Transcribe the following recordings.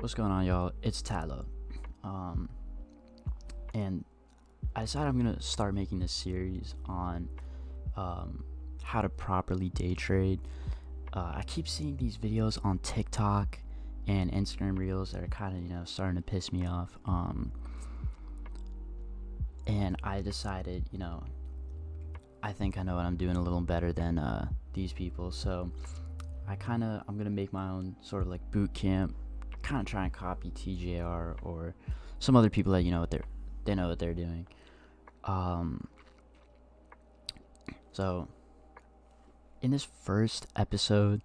What's going on, y'all? It's TALA. And I decided I'm gonna start making this series on how to properly day trade. I keep seeing these videos on TikTok and Instagram Reels that are kind of starting to piss me off. And I decided, I think I know what I'm doing a little better than these people. So I'm gonna make my own sort of like boot camp, kind of try and copy TJR or some other people that they know what they're doing. So in this first episode,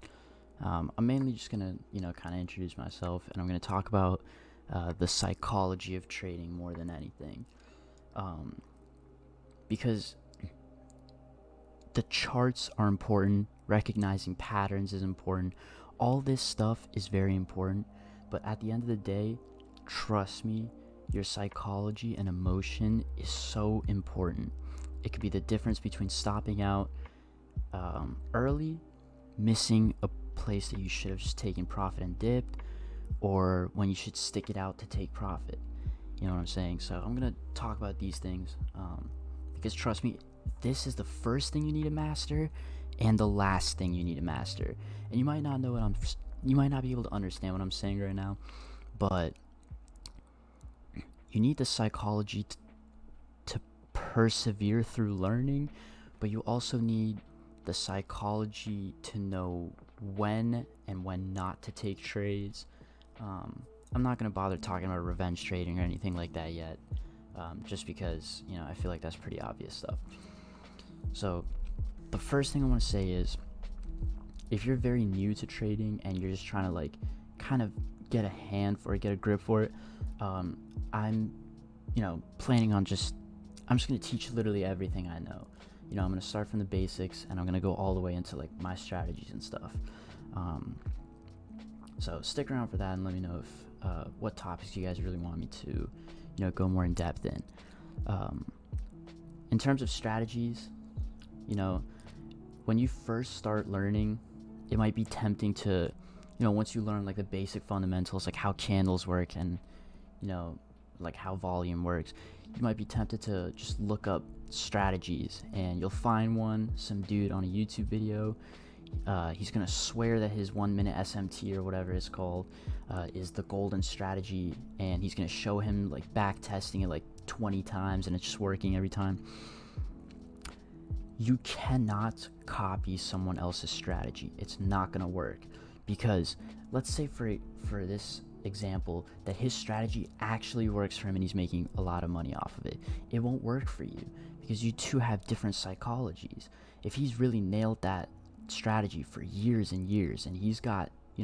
I'm mainly just gonna kind of introduce myself, and I'm gonna talk about the psychology of trading more than anything, because the charts are important. Recognizing patterns is important. All this stuff is very important, but at the end of the day, trust me, your psychology and emotion is so important. It could be the difference between stopping out early, missing a place that you should have just taken profit and dipped, or when you should stick it out to take profit. You know what I'm saying? So I'm gonna talk about these things, because trust me, this is the first thing you need to master and the last thing you need to master. And you might not know you might not be able to understand what I'm saying right now, but you need the psychology to persevere through learning, but you also need the psychology to know when and when not to take trades. I'm not going to bother talking about revenge trading or anything like that yet, just because, I feel like that's pretty obvious stuff. So the first thing I want to say is, if you're very new to trading and you're just trying to kind of get a grip for it, I'm planning on I'm just going to teach literally everything I know. I'm going to start from the basics, and I'm going to go all the way into my strategies and stuff. So stick around for that, and let me know if what topics you guys really want me to go more in depth in. In terms of strategies, when you first start learning, it might be tempting to, once you learn the basic fundamentals, like how candles work and how volume works, you might be tempted to just look up strategies, and you'll find some dude on a YouTube video. He's gonna swear that his 1 minute SMT or whatever it's called is the golden strategy, and he's gonna show him back testing it 20 times, and it's just working every time. You cannot copy someone else's strategy. It's not gonna work, because let's say for this example that his strategy actually works for him and he's making a lot of money off of it. It won't work for you, because you two have different psychologies. If he's really nailed that strategy for years and years, and he's got, he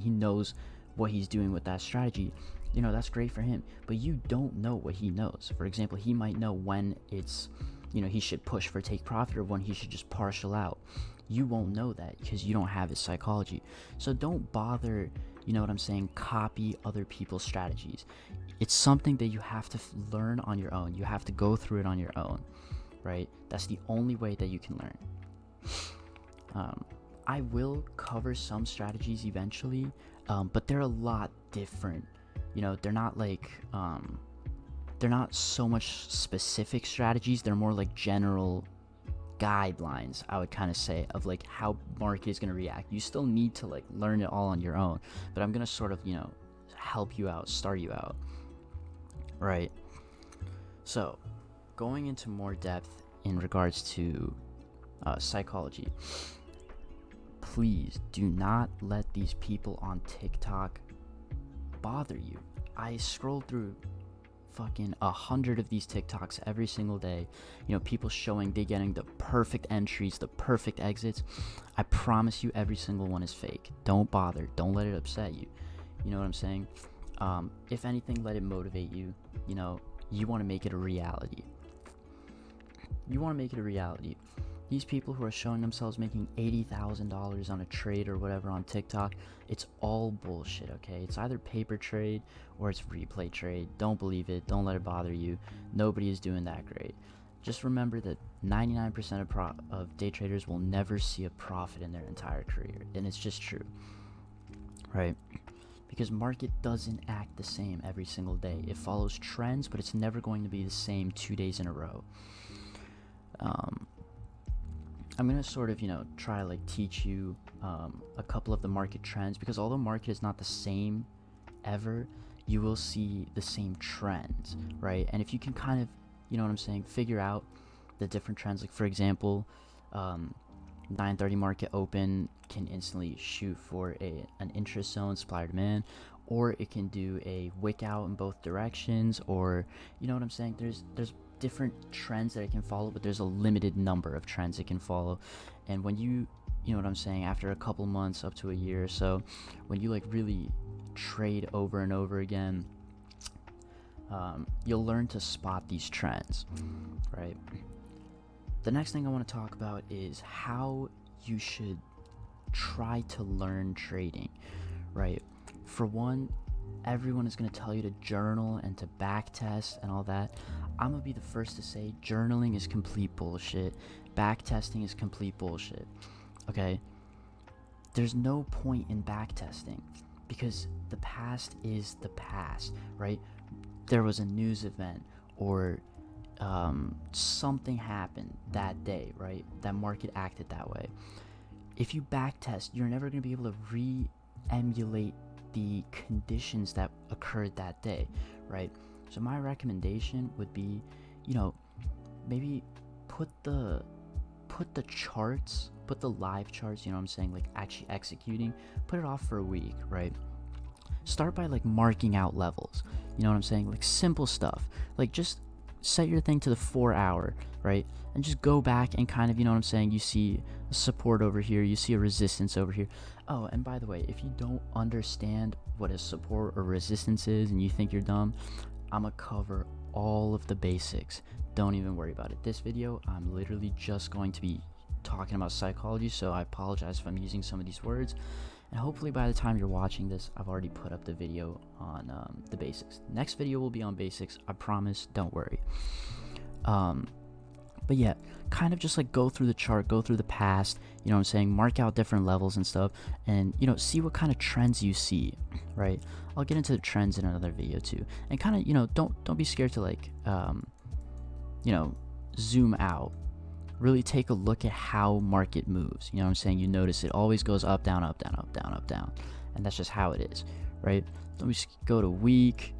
knows what he's doing with that strategy, that's great for him. But you don't know what he knows. For example, he might know when it's he should push for take profit, or when he should just partial out. You won't know that because you don't have his psychology. So don't bother, copy other people's strategies. It's something that you have to learn on your own. You have to go through it on your own, right? That's the only way that you can learn. I will cover some strategies eventually, but they're a lot different. They're not they're not so much specific strategies. They're more general guidelines, I would kind of say, of how market is going to react. You still need to learn it all on your own, but I'm going to sort of help you out, start you out, right? So going into more depth in regards to psychology, please do not let these people on TikTok bother you. I scroll through fucking 100 of these TikToks every single day. People showing they getting the perfect entries, the perfect exits. I promise you, every single one is fake. Don't bother. Don't let it upset you. You know what I'm saying? If anything, let it motivate you. You want to make it a reality. These people who are showing themselves making $80,000 on a trade or whatever on TikTok, it's all bullshit, okay? It's either paper trade or it's replay trade. Don't believe it. Don't let it bother you. Nobody is doing that great. Just remember that 99% of day traders will never see a profit in their entire career, and it's just true, right? because market doesn't act the same every single day. It follows trends, but it's never going to be the same 2 days in a row. I'm gonna sort of, try to like teach you a couple of the market trends, because although market is not the same ever, you will see the same trends, right? And if you can kind of, figure out the different trends, like for example, 9:30 market open can instantly shoot for an interest zone, supply or demand, or it can do a wick out in both directions, or there's different trends that it can follow, but there's a limited number of trends it can follow. And when you after a couple months up to a year or so, when you like really trade over and over again, you'll learn to spot these trends, right? The next thing I want to talk about is how you should try to learn trading, right? For one, everyone is going to tell you to journal and to backtest and all that. I'm going to be the first to say journaling is complete bullshit. Backtesting is complete bullshit. Okay? There's no point in backtesting, because the past is the past, right? There was a news event, or something happened that day, right? That market acted that way. If you backtest, you're never going to be able to re-emulate the conditions that occurred that day, right? So my recommendation would be, maybe put the charts, put the live charts, like actually executing, put it off for a week, right? Start by like marking out levels, like simple stuff, like just set your thing to the 4 hour, right? And just go back and kind of, you see a support over here, you see a resistance over here. Oh, and by the way, if you don't understand what a support or resistance is and you think you're dumb, I'm gonna cover all of the basics. Don't even worry about it. This video, I'm literally just going to be talking about psychology, so I apologize if I'm using some of these words. And hopefully by the time you're watching this, I've already put up the video on the basics. Next video will be on basics, I promise, don't worry. But yeah, kind of just like go through the chart, go through the past, mark out different levels and stuff, and see what kind of trends you see, right? I'll get into the trends in another video too. And kind of, don't be scared to like zoom out. Really take a look at how market moves. You you notice it always goes up, down, up, down, up, down, up, down. And that's just how it is, right? Don't just go to week,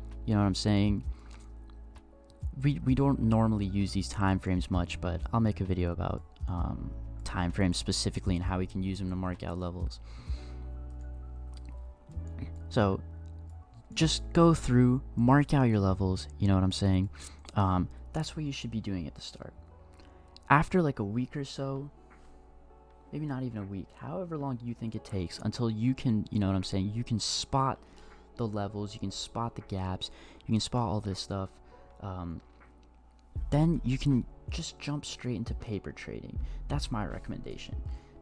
we don't normally use these time frames much, but I'll make a video about time frames specifically and how we can use them to mark out levels. So just go through, mark out your levels, that's what you should be doing at the start. After like a week or so, maybe not even a week, however long you think it takes until you can, you can spot the levels, you can spot the gaps, you can spot all this stuff, then you can just jump straight into paper trading. That's my recommendation.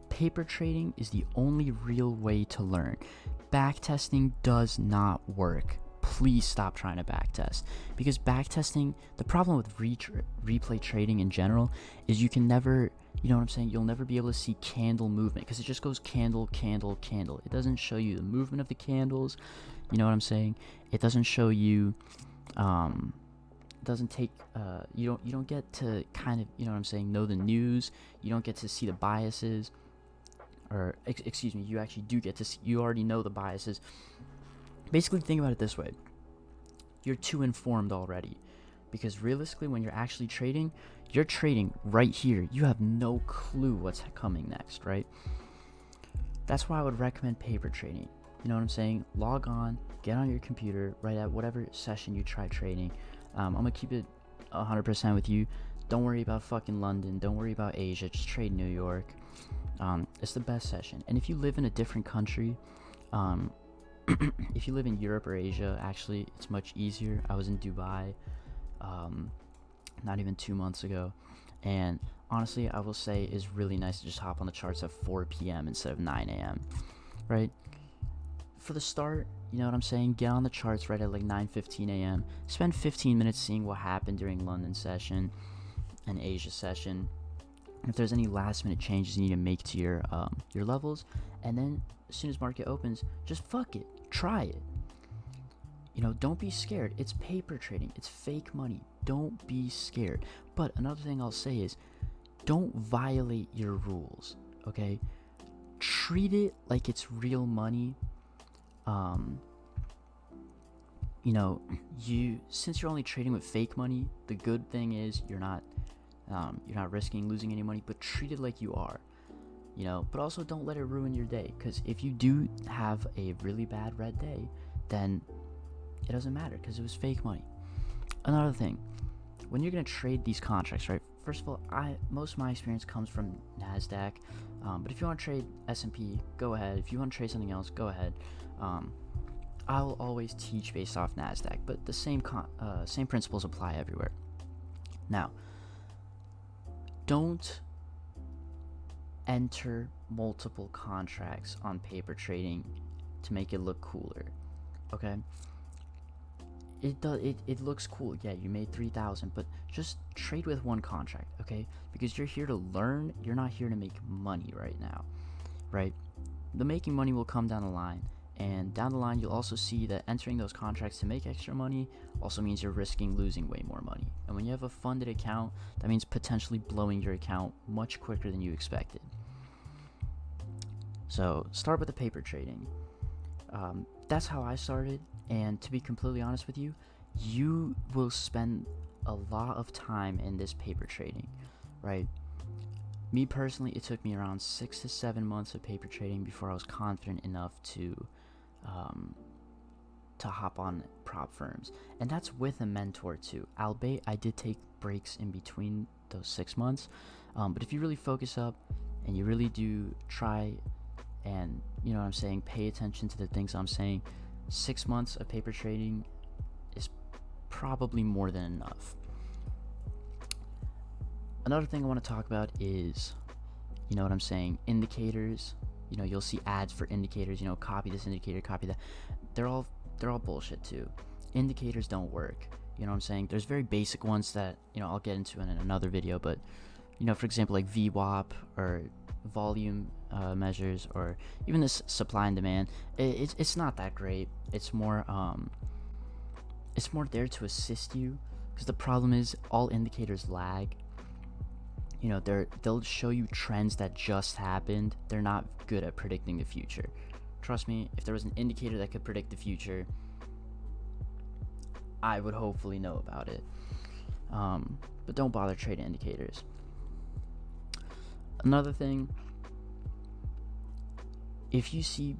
Paper trading is the only real way to learn. Backtesting does not work. Please stop trying to backtest, because backtesting, the problem with replay trading in general is you can never, you'll never be able to see candle movement, because it just goes candle, candle, candle. It doesn't show you the movement of the candles, it doesn't show you, doesn't take, you don't get to kind of, know the news. You don't get to see the biases, or excuse me, you actually do get to see, you already know the biases. Basically, think about it this way. You're too informed already, because realistically, when you're actually trading, you're trading right here. You have no clue what's coming next, right? That's why I would recommend paper trading. Log on, get on your computer, right at whatever session you try trading. I'm going to keep it 100% with you. Don't worry about fucking London. Don't worry about Asia. Just trade New York. It's the best session. And if you live in a different country, if you live in Europe or Asia, actually, it's much easier. I was in Dubai not even 2 months ago, and honestly, I will say it's really nice to just hop on the charts at 4 p.m. instead of 9 a.m., right? For the start, get on the charts right at like 9:15 a.m. Spend 15 minutes seeing what happened during London session and Asia session. If there's any last minute changes you need to make to your levels, and then as soon as market opens, just fuck it, try it. Don't be scared. It's paper trading. It's fake money. Don't be scared. But another thing I'll say is, don't violate your rules, okay? Treat it like it's real money. Since you're only trading with fake money, the good thing is you're not risking losing any money, but treat it like you are. But also don't let it ruin your day, because if you do have a really bad red day, then it doesn't matter because it was fake money. Another thing, when you're going to trade these contracts, right? First of all, most of my experience comes from NASDAQ, but if you want to trade S&P, go ahead. If you want to trade something else, go ahead. I'll always teach based off NASDAQ, but the same principles apply everywhere. Now, don't enter multiple contracts on paper trading to make it look cooler, okay? It looks cool. Yeah, you made 3,000, but just trade with one contract, okay? Because you're here to learn. You're not here to make money right now, right? The making money will come down the line, and down the line you'll also see that entering those contracts to make extra money also means you're risking losing way more money. And when you have a funded account, that means potentially blowing your account much quicker than you expected. So start with the paper trading. That's how I started, and to be completely honest with you, you will spend a lot of time in this paper trading, right? Me personally, it took me around 6 to 7 months of paper trading before I was confident enough to hop on prop firms, and that's with a mentor too. Albeit I did take breaks in between those 6 months, but if you really focus up and you really do try and pay attention to the things I'm saying, 6 months of paper trading is probably more than enough. Another thing I want to talk about is, indicators. You'll see ads for indicators, copy this indicator, copy that. They're all bullshit too. Indicators don't work. There's very basic ones that, I'll get into in another video, but, for example, like VWAP or volume measures, or even this supply and demand, it's not that great. It's more there to assist you, because the problem is all indicators lag. They'll show you trends that just happened. They're not good at predicting the future. Trust me, if there was an indicator that could predict the future, I would hopefully know about it. But don't bother trading indicators. Another thing, if you see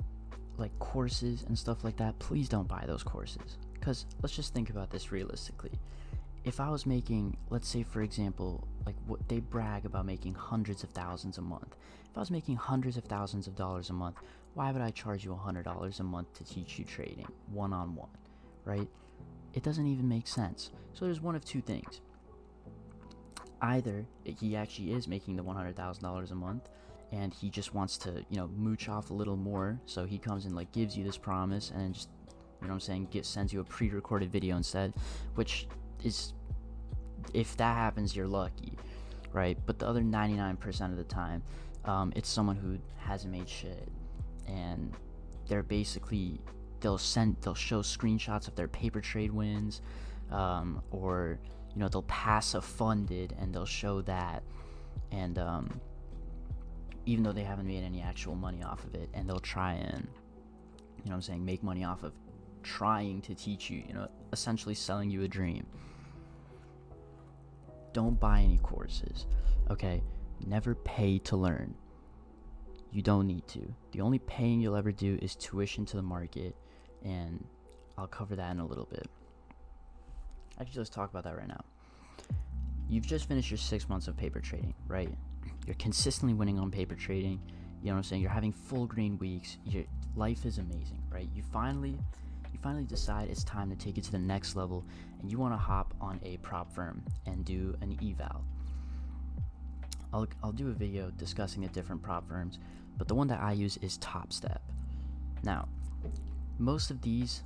like courses and stuff like that, please don't buy those courses, because let's just think about this realistically. If I was making, let's say for example, like what they brag about, making hundreds of thousands a month. If I was making hundreds of thousands of dollars a month, why would I charge you $100 a month to teach you trading one-on-one, right? It doesn't even make sense. So there's one of two things. Either he actually is making the $100,000 a month, and he just wants to, mooch off a little more, so he comes and like gives you this promise and just, sends you a pre-recorded video instead, which is, if that happens, you're lucky, right? But the other 99% of the time, it's someone who hasn't made shit, and they're basically, they'll show screenshots of their paper trade wins, or they'll pass a funded and they'll show that, and even though they haven't made any actual money off of it, and they'll try and make money off of trying to teach you, essentially selling you a dream. Don't buy any courses, okay? Never pay to learn. You don't need to. The only paying you'll ever do is tuition to the market, and I'll cover that in a little bit. Actually, let's talk about that right now. You've just finished your 6 months of paper trading, right? You're consistently winning on paper trading. You're having full green weeks. Your life is amazing, right? You finally decide it's time to take it to the next level, and you want to hop on a prop firm and do an eval. I'll do a video discussing the different prop firms, but the one that I use is Top Step. Now, most of these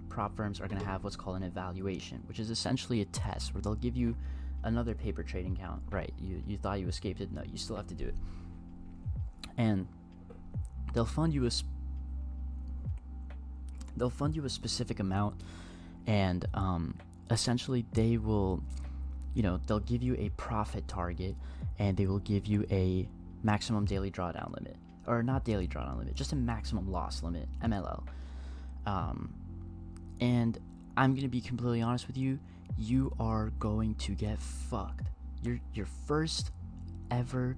prop firms are going to have what's called an evaluation, which is essentially a test where they'll give you another paper trading count. Right, you thought you escaped it. No, you still have to do it. And they'll fund you They'll fund you a specific amount, and essentially they will, they'll give you a profit target, and they will give you a maximum daily drawdown limit, or not daily drawdown limit, just a maximum loss limit, MLL. And I'm gonna be completely honest with you, you are going to get fucked. Your first ever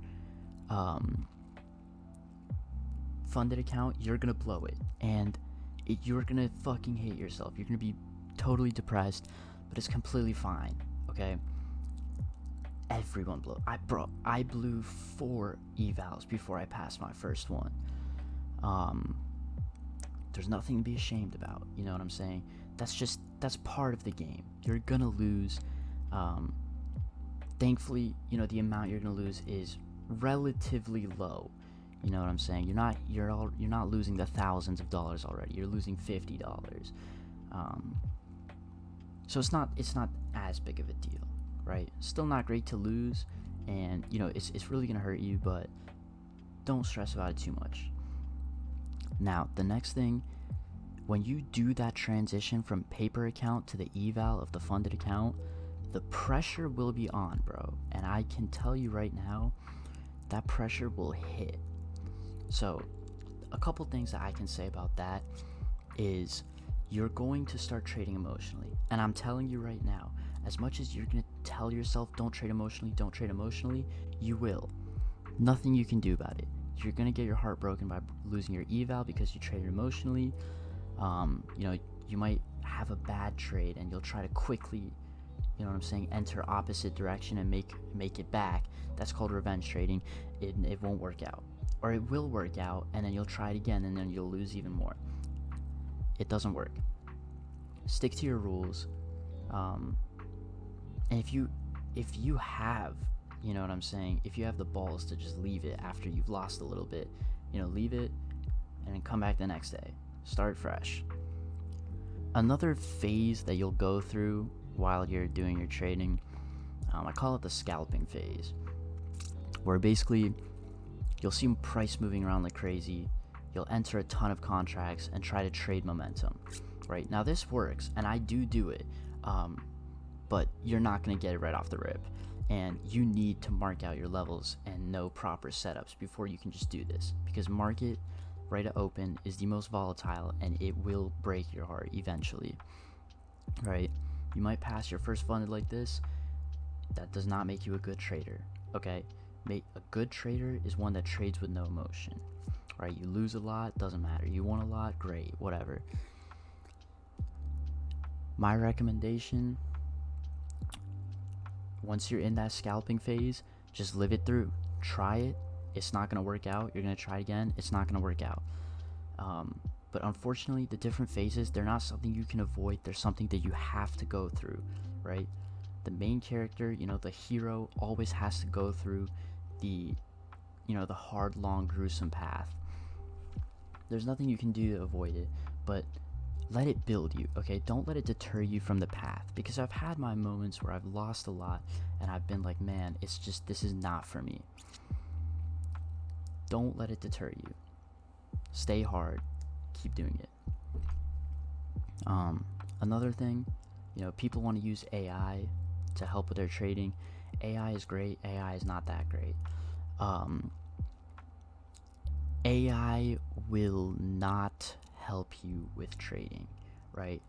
funded account, you're gonna blow it, and you're gonna fucking hate yourself. You're gonna be totally depressed, but it's completely fine, okay? Everyone blew. I blew 4 evals before I passed my first one. There's nothing to be ashamed about, you know what I'm saying? That's part of the game. You're gonna lose. Thankfully, the amount you're gonna lose is relatively low. You know what I'm saying? You're not losing the thousands of dollars already. You're losing $50. So it's not as big of a deal, right? Still not great to lose, and it's really gonna hurt you, but don't stress about it too much. Now, the next thing, when you do that transition from paper account to the eval of the funded account, the pressure will be on, bro. And I can tell you right now, that pressure will hit. So, a couple things that I can say about that is you're going to start trading emotionally. And I'm telling you right now, as much as you're going to tell yourself, don't trade emotionally, you will. Nothing you can do about it. You're going to get your heart broken by losing your eval because you traded emotionally. You might have a bad trade and you'll try to quickly, enter opposite direction and make it back. That's called revenge trading. It won't work out. Or it will work out, and then you'll try it again, and then you'll lose even more. It doesn't work. Stick to your rules. And if you have, if you have the balls to just leave it after you've lost a little bit, leave it and then come back the next day. Start fresh. Another phase that you'll go through while you're doing your trading, I call it the scalping phase, where basically you'll see price moving around like crazy. You'll enter a ton of contracts and try to trade momentum, right? Now this works, and I do it, but you're not going to get it right off the rip, and you need to mark out your levels and know proper setups before you can just do this, because market right to open is the most volatile, and it will break your heart eventually, right? You might pass your first funded like this. That does not make you a good trader, okay? A good trader is one that trades with no emotion, right? You lose a lot, doesn't matter. You won a lot, great, whatever. My recommendation, once you're in that scalping phase, just live it through. Try it. It's not going to work out. You're going to try it again. It's not going to work out. But unfortunately, the different phases, they're not something you can avoid. They're something that you have to go through, right? The main character, the hero, always has to go through the hard, long, gruesome path. There's nothing you can do to avoid it, but let it build you, okay? Don't let it deter you from the path, because I've had my moments where I've lost a lot and I've been like, man, this is not for me. Don't let it deter you. Stay hard. Keep doing it. Another thing, people want to use AI to help with their trading. AI is great. AI is not that great. AI will not help you with trading, right?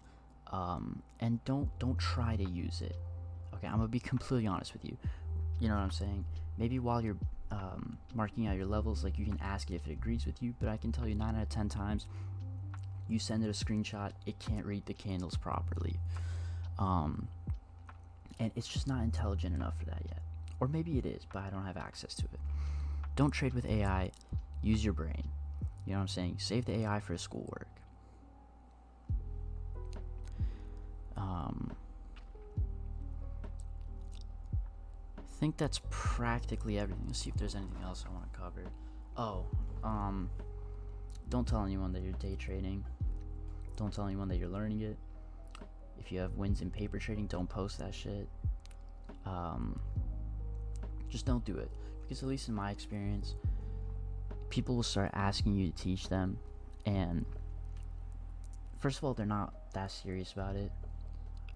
And don't try to use it. Okay, I'm gonna be completely honest with you. You know what I'm saying? Maybe while you're marking out your levels, like, you can ask it if it agrees with you, but I can tell you 9 out of 10 times you send it a screenshot, it can't read the candles properly. And it's just not intelligent enough for that yet. Or maybe it is, but I don't have access to it. Don't trade with AI. Use your brain. You know what I'm saying? Save the AI for schoolwork. I think that's practically everything. Let's see if there's anything else I want to cover. Don't tell anyone that you're day trading. Don't tell anyone that you're learning it. If you have wins in paper trading, don't post that shit. Just don't do it, because at least in my experience, people will start asking you to teach them, and first of all, they're not that serious about it.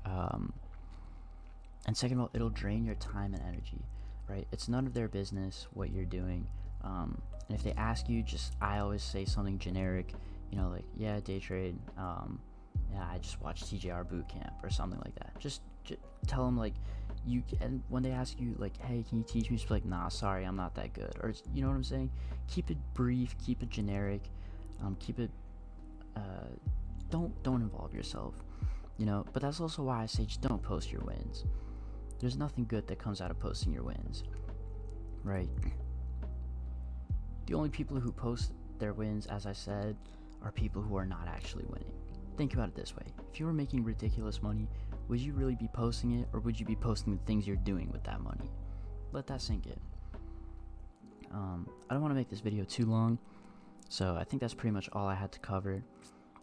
And second of all, it'll drain your time and energy, right? It's none of their business what you're doing. And if they ask you, I always say something generic, like, yeah, day trade. Yeah, I just watched TJR Bootcamp or something like that. Just tell them, like, and when they ask you, like, hey, can you teach me? Just be like, nah, sorry, I'm not that good. Or, you know what I'm saying? Keep it brief, keep it generic, keep it, don't involve yourself, but that's also why I say just don't post your wins. There's nothing good that comes out of posting your wins, right? The only people who post their wins, as I said, are people who are not actually winning. Think about it this way. If you were making ridiculous money, would you really be posting it, or would you be posting the things you're doing with that money? Let that sink in. I don't want to make this video too long, so I think that's pretty much all I had to cover.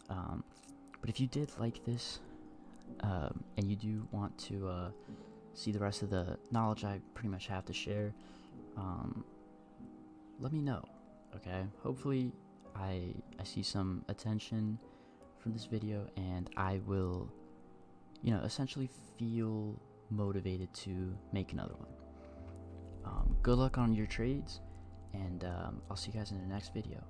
But if you did like this, and you do want to see the rest of the knowledge I pretty much have to share, let me know, okay? Hopefully I see some attention from this video, and I will, essentially feel motivated to make another one. Good luck on your trades, and I'll see you guys in the next video.